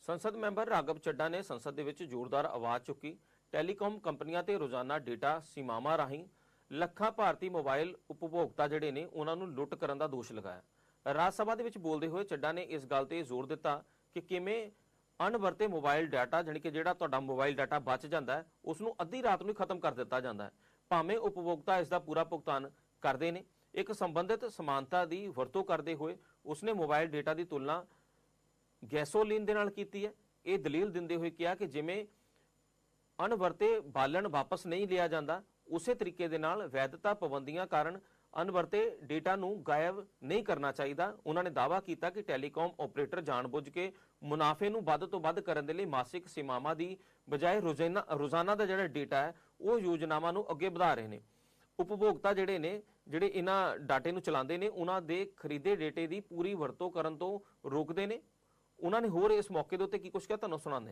संसद मैंबर राघव चड्ढा ने संसद ਦੇ ਵਿੱਚ ਜ਼ੋਰਦਾਰ ਆਵਾਜ਼ ਚੁੱਕੀ। ਟੈਲੀਕਾਮ ਕੰਪਨੀਆਂ ਤੇ ਰੋਜ਼ਾਨਾ ਡੇਟਾ ਸੀਮਾਵਾਂ ਰਾਹੀਂ ਲੱਖਾਂ ਭਾਰਤੀ ਮੋਬਾਈਲ ਉਪਭੋਗਤਾ ਜਿਹੜੇ ਨੇ ਉਹਨਾਂ ਨੂੰ ਲੁੱਟ ਕਰਨ ਦਾ ਦੋਸ਼ ਲਗਾਇਆ। ਰਾਜ ਸਭਾ ਦੇ ਵਿੱਚ ਬੋਲਦੇ ਹੋਏ ਚੱਡਾ ਨੇ ਇਸ ਗੱਲ ਤੇ ਜ਼ੋਰ ਦਿੱਤਾ ਕਿ ਕਿਵੇਂ ਅਣਵਰਤੇ ਮੋਬਾਈਲ ਡਾਟਾ ਜਾਨੀ ਕਿ ਜਿਹੜਾ ਤੁਹਾਡਾ ਮੋਬਾਈਲ ਡਾਟਾ ਬਚ ਜਾਂਦਾ ਹੈ ਉਸ ਨੂੰ ਅੱਧੀ ਰਾਤ ਨੂੰ ਖਤਮ ਕਰ ਦਿੱਤਾ ਜਾਂਦਾ ਹੈ, ਭਾਵੇਂ ਉਪਭੋਗਤਾ ਇਸ ਦਾ ਪੂਰਾ ਭੁਗਤਾਨ ਕਰਦੇ ਨੇ। ਇੱਕ ਸੰਬੰਧਿਤ ਸਮਾਨਤਾ ਦੀ ਵਰਤੋਂ ਕਰਦੇ ਹੋਏ ਉਸਨੇ ਮੋਬਾਈਲ ਡੇਟਾ ਦੀ ਤੁਲਨਾ ਗੈਸੋਲੀਨ ਦੇ ਨਾਲ ਕੀਤੀ ਹੈ। ਇਹ ਦਲੀਲ ਦਿੰਦੇ ਹੋਏ ਕਿਹਾ ਕਿ ਜਿਵੇਂ ਅਣਵਰਤੇ ਬਾਲਣ ਵਾਪਸ ਨਹੀਂ ਲਿਆ ਜਾਂਦਾ ਉਸੇ ਤਰੀਕੇ ਦੇ ਨਾਲ ਵੈਧਤਾ ਪਾਬੰਦੀਆਂ ਕਾਰਨ ਅਣਵਰਤੇ ਡੇਟਾ ਨੂੰ ਗਾਇਬ ਨਹੀਂ ਕਰਨਾ ਚਾਹੀਦਾ। ਉਹਨਾਂ ਨੇ ਦਾਅਵਾ ਕੀਤਾ ਕਿ ਟੈਲੀਕਾਮ ਆਪਰੇਟਰ ਜਾਣਬੁੱਝ ਕੇ ਮੁਨਾਫੇ ਨੂੰ ਵੱਧ ਤੋਂ ਵੱਧ ਕਰਨ ਦੇ ਲਈ ਮਾਸਿਕ ਸੀਮਾਵਾਂ ਦੀ ਬਜਾਏ ਰੋਜ਼ਾਨਾ ਦਾ ਜਿਹੜਾ ਡੇਟਾ ਹੈ ਉਹ ਯੋਜਨਾਵਾਂ ਨੂੰ ਅੱਗੇ ਵਧਾ ਰਹੇ ਨੇ। ਉਪਭੋਗਤਾ ਜਿਹੜੇ ਇਹਨਾਂ ਡਾਟੇ ਨੂੰ ਚਲਾਉਂਦੇ ਨੇ ਉਹਨਾਂ ਦੇ ਖਰੀਦੇ ਡੇਟੇ ਦੀ ਪੂਰੀ ਵਰਤੋਂ ਕਰਨ ਤੋਂ ਰੋਕਦੇ ਨੇ। उन्होंने होर इस मौके के की कुछ क्या तुहानू सुनाने।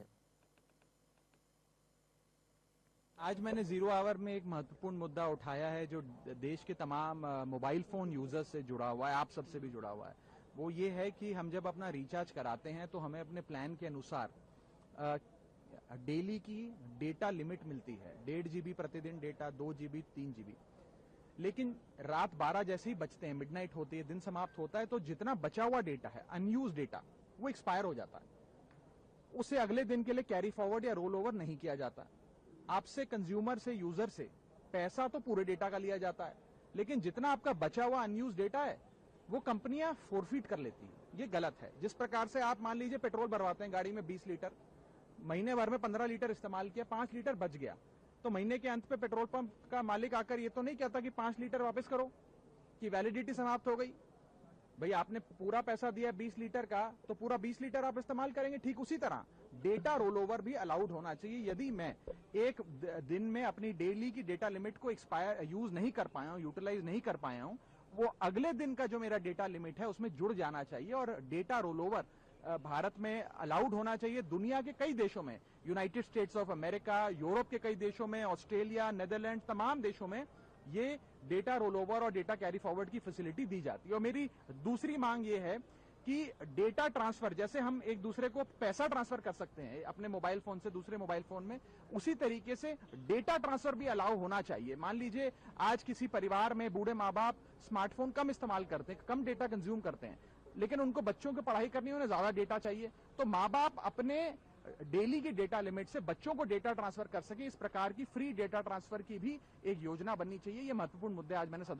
आज मैंने जीरो आवर में एक महत्वपूर्ण मुद्दा उठाया है जो देश के तमाम मोबाइल फोन यूजर्स से जुड़ा हुआ है, आप सबसे भी जुड़ा हुआ है। वो ये है कि हम जब अपना रिचार्ज कराते हैं तो हमें अपने प्लान के अनुसार डेली की डेटा लिमिट मिलती है, 1.5 GB प्रतिदिन डेटा, 2 GB, 3 GB। लेकिन रात 12 जैसे ही बचते हैं, मिडनाइट होती है, दिन समाप्त होता है तो जितना बचा हुआ डेटा है, अनयूज डेटा, वो एक्सपायर हो जाता है। उसे अगले दिन के लिए कैरी फॉरवर्ड या रोल ओवर नहीं किया जाता। आपसे कंज्यूमर से, यूजर से पैसा तो पूरे डेटा का लिया जाता है, लेकिन जितना आपका बचा हुआ अनयूज डेटा है वो कंपनियां फोरफिट कर लेती है। ये गलत है। जिस प्रकार से आप मान लीजिए पेट्रोल भरवाते हैं गाड़ी में 20 लीटर, महीने भर में 15 लीटर इस्तेमाल किया, 5 लीटर बच गया, तो महीने के अंत पे पेट्रोल पंप का मालिक आकर ये तो नहीं कहता कि 5 लीटर वापस करो, कि वैलिडिटी समाप्त हो गई। भाई आपने पूरा पैसा दिया 20 लीटर का, तो पूरा 20 लीटर आप इस्तेमाल करेंगे। ठीक उसी तरह डेटा रोल ओवर भी अलाउड होना चाहिए। यदि मैं एक दिन में अपनी डेली की डेटा लिमिट को एक्सपायर यूज नहीं कर पाया हूं, यूटिलाइज नहीं कर पाया हूं, वो अगले दिन का जो मेरा डेटा लिमिट है उसमें जुड़ जाना चाहिए। और डेटा रोल ओवर भारत में अलाउड होना चाहिए। दुनिया के कई देशों में, United states of America, Europe के कई देशों में, ऑस्ट्रेलिया, नेदरलैंड, तमाम देशों में ये डेटा रोल ओवर और डेटा कैरी फॉरवर्ड की फैसिलिटी दी जाती है। और मेरी दूसरी मांग ये है कि डेटा ट्रांसफर, जैसे हम एक दूसरे को पैसा ट्रांसफर कर सकते हैं अपने मोबाइल फोन से दूसरे मोबाइल फोन में, उसी तरीके से डेटा ट्रांसफर भी अलाउ होना चाहिए। मान लीजिए आज किसी परिवार में बूढ़े माँ बाप स्मार्टफोन कम इस्तेमाल करते हैं, कम डेटा कंज्यूम करते हैं, लेकिन उनको बच्चों की पढ़ाई करनी है, उन्हें ज्यादा डेटा चाहिए, तो माँ बाप अपने डेली की डेटा लिमिट से बच्चों को डेटा ट्रांसफर कर सके। इस प्रकार की फ्री डेटा ट्रांसफर की भी एक योजना बननी चाहिए। ये महत्वपूर्ण मुद्दे आज मैंने सदन